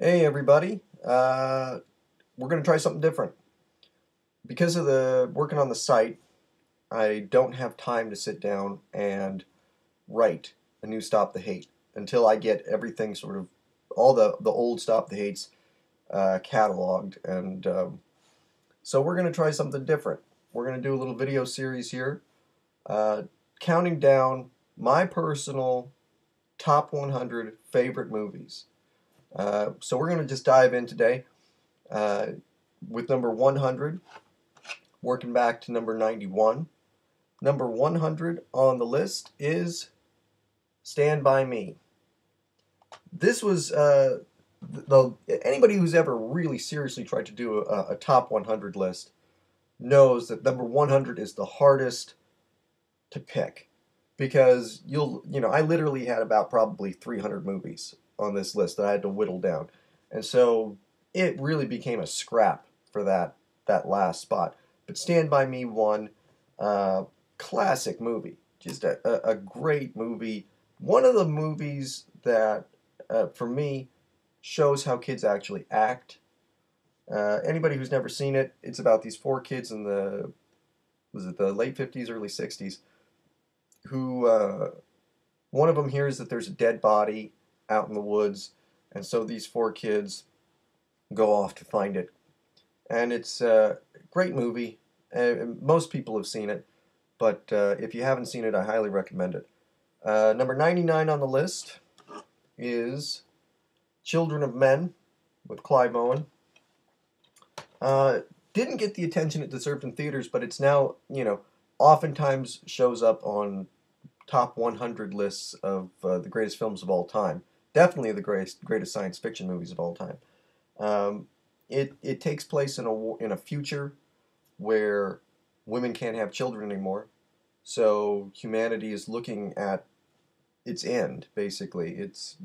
Hey everybody, we're going to try something different. Because of the working on the site, I don't have time to sit down and write a new Stop the Hate until I get everything sort of, all the old Stop the Hates cataloged. And so we're going to try something different. We're going to do a little video series here, uh, counting down my personal top 100 favorite movies. So we're going to just dive in today. Uh, with number 100, working back to number 91. Number 100 on the list is Stand By Me. This was anybody who's ever really seriously tried to do a top 100 list knows that number 100 is the hardest to pick because I literally had about probably 300 movies on this list that I had to whittle down, and so it really became a scrap for that last spot. But Stand By Me won. Classic movie, just a great movie. One of the movies that, for me, shows how kids actually act. Anybody who's never seen it, it's about these four kids in the late 50s, early 60s, who one of them hears that there's a dead body out in the woods, and so these four kids go off to find it. And it's a great movie. Most people have seen it, but if you haven't seen it, I highly recommend it. Number 99 on the list is Children of Men with Clive Owen. Didn't get the attention it deserved in theaters, but it's now, oftentimes shows up on top 100 lists of the greatest films of all time. Definitely the greatest science fiction movies of all time. It takes place in a future where women can't have children anymore, so humanity is looking at its end. Basically, it's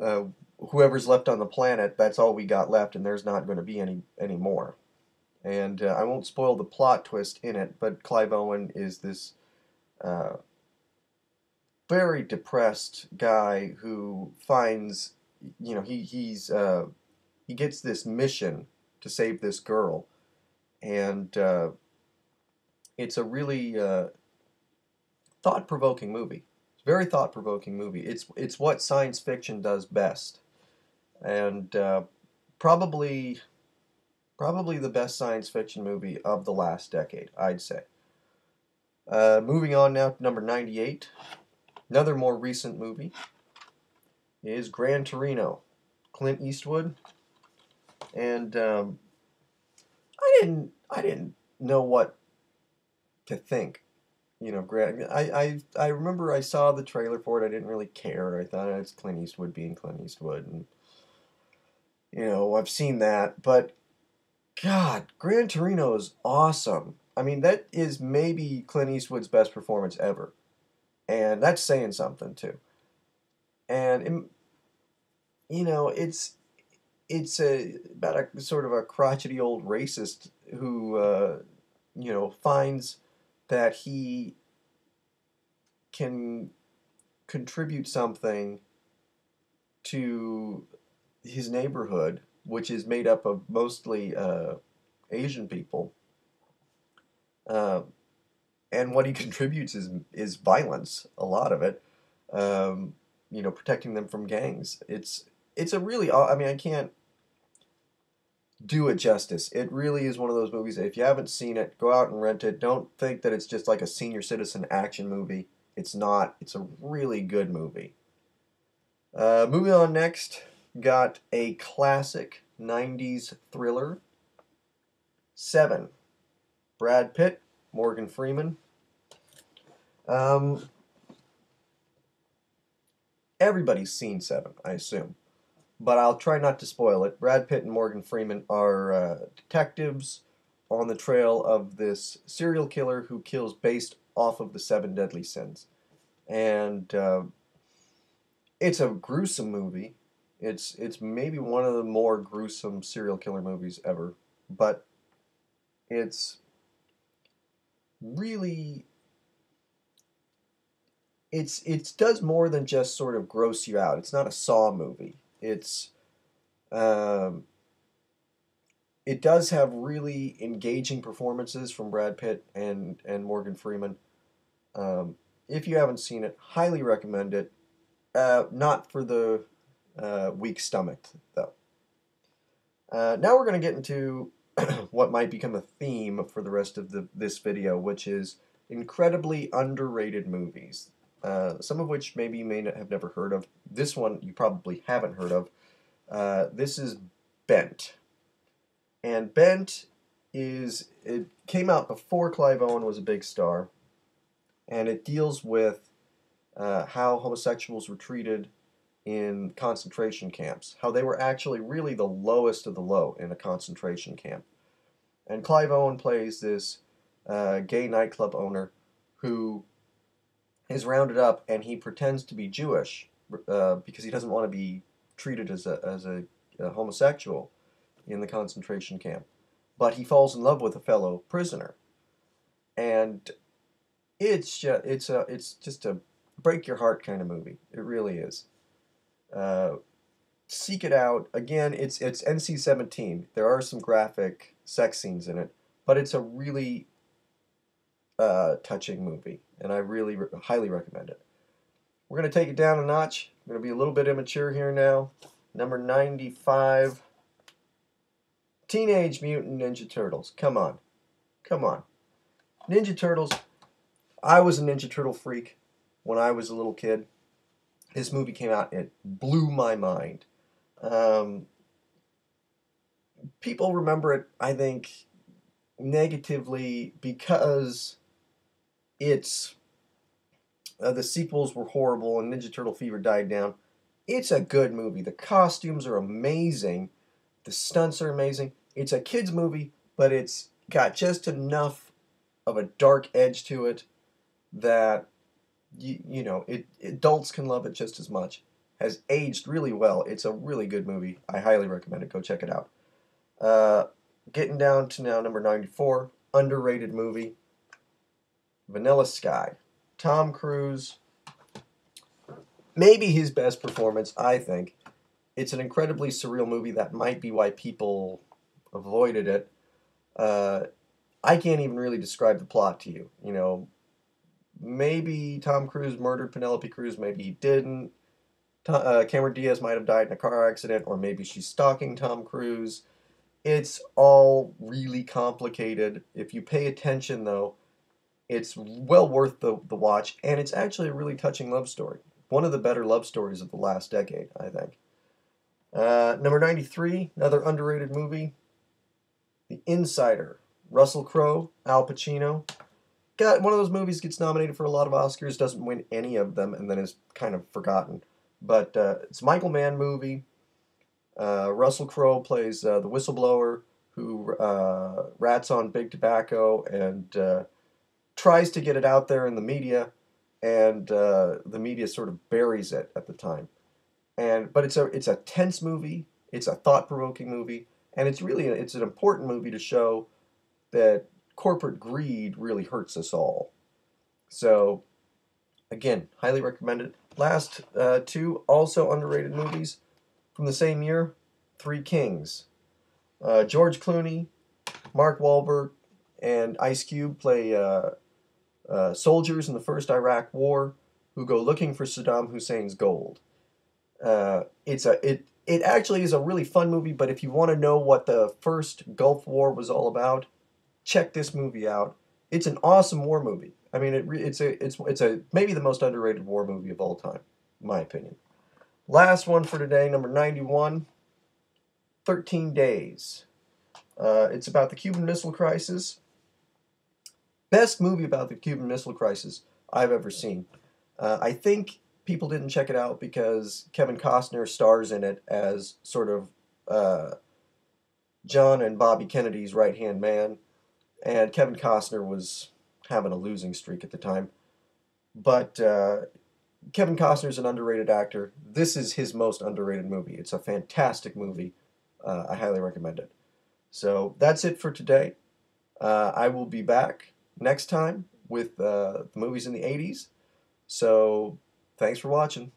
uh, whoever's left on the planet, that's all we got left, and there's not going to be any more. And I won't spoil the plot twist in it, but Clive Owen is this uh, very depressed guy who finds, he gets this mission to save this girl, and it's a really thought-provoking movie. It's a very thought-provoking movie. It's what science fiction does best, and probably probably the best science fiction movie of the last decade, I'd say. Moving on now to number 98. Another more recent movie is Gran Torino, Clint Eastwood, and I didn't know what to think. Gran. I remember I saw the trailer for it. I didn't really care. I thought it's Clint Eastwood being Clint Eastwood, and I've seen that. But God, Gran Torino is awesome. I mean, that is maybe Clint Eastwood's best performance ever, and that's saying something too. And it's about a sort of a crotchety old racist who finds that he can contribute something to his neighborhood, which is made up of mostly Asian people. Uh, and what he contributes is violence, a lot of it. Protecting them from gangs. It's a really, I mean, I can't do it justice. It really is one of those movies that if you haven't seen it, go out and rent it. Don't think that it's just like a senior citizen action movie. It's not. It's a really good movie. Moving on next, got a classic 90s thriller, Seven. Brad Pitt, Morgan Freeman. Um, Everybody's seen Seven, I assume, but I'll try not to spoil it. Brad Pitt and Morgan Freeman are detectives on the trail of this serial killer who kills based off of the seven deadly sins. And it's a gruesome movie. It's maybe one of the more gruesome serial killer movies ever, but it's really it does more than just sort of gross you out. It's not a Saw movie. It's um, it does have really engaging performances from Brad Pitt and Morgan Freeman. Um, if you haven't seen it, highly recommend it. Not for the weak stomach, though. Now we're going to get into what might become a theme for the rest of this video, which is incredibly underrated movies. Some of which maybe you may not have never heard of. This one you probably haven't heard of. This is Bent. And Bent it came out before Clive Owen was a big star, and it deals with how homosexuals were treated in concentration camps, how they were actually really the lowest of the low in a concentration camp. And Clive Owen plays this gay nightclub owner who is rounded up, and he pretends to be Jewish because he doesn't want to be treated as a homosexual in the concentration camp. But he falls in love with a fellow prisoner, and it's just a break your heart kind of movie. It really is. Seek it out. Again, it's NC-17. There are some graphic sex scenes in it, but it's a really touching movie, and I really highly recommend it. We're going to take it down a notch. I'm going to be a little bit immature here now. Number 95, Teenage Mutant Ninja Turtles. Come on. Come on. Ninja Turtles. I was a Ninja Turtle freak when I was a little kid. This movie came out, it blew my mind. People remember it, I think, negatively because it's the sequels were horrible and Ninja Turtle fever died down. It's a good movie. The costumes are amazing. The stunts are amazing. It's a kid's movie, but it's got just enough of a dark edge to it that you know, adults can love it just as much. Has aged really well. It's a really good movie. I highly recommend it. Go check it out. Getting down to now number 94, underrated movie, Vanilla Sky. Tom Cruise, maybe his best performance, I think. It's an incredibly surreal movie. That might be why people avoided it. I can't even really describe the plot to you. You know, maybe Tom Cruise murdered Penelope Cruz, maybe he didn't. Cameron Diaz might have died in a car accident, or maybe she's stalking Tom Cruise. It's all really complicated. If you pay attention, though, it's well worth the watch, and it's actually a really touching love story. One of the better love stories of the last decade, I think. Number 93, another underrated movie, The Insider. Russell Crowe, Al Pacino. Got one of those movies gets nominated for a lot of Oscars, doesn't win any of them, and then is kind of forgotten. But it's a Michael Mann movie. Russell Crowe plays the whistleblower who rats on big tobacco and tries to get it out there in the media, and the media sort of buries it at the time. But it's a tense movie. It's a thought-provoking movie, and it's an important movie to show that corporate greed really hurts us all. So, again, highly recommend it. Last two also underrated movies from the same year, Three Kings. George Clooney, Mark Wahlberg, and Ice Cube play soldiers in the first Iraq War who go looking for Saddam Hussein's gold. It actually is a really fun movie, but if you want to know what the first Gulf War was all about, check this movie out. It's an awesome war movie. I mean, it's maybe the most underrated war movie of all time, in my opinion. Last one for today, number 91, 13 Days. It's about the Cuban Missile Crisis. Best movie about the Cuban Missile Crisis I've ever seen. I think people didn't check it out because Kevin Costner stars in it as sort of John and Bobby Kennedy's right-hand man. And Kevin Costner was having a losing streak at the time. But Kevin Costner's an underrated actor. This is his most underrated movie. It's a fantastic movie. I highly recommend it. So that's it for today. I will be back next time with the movies in the 80s. So thanks for watching.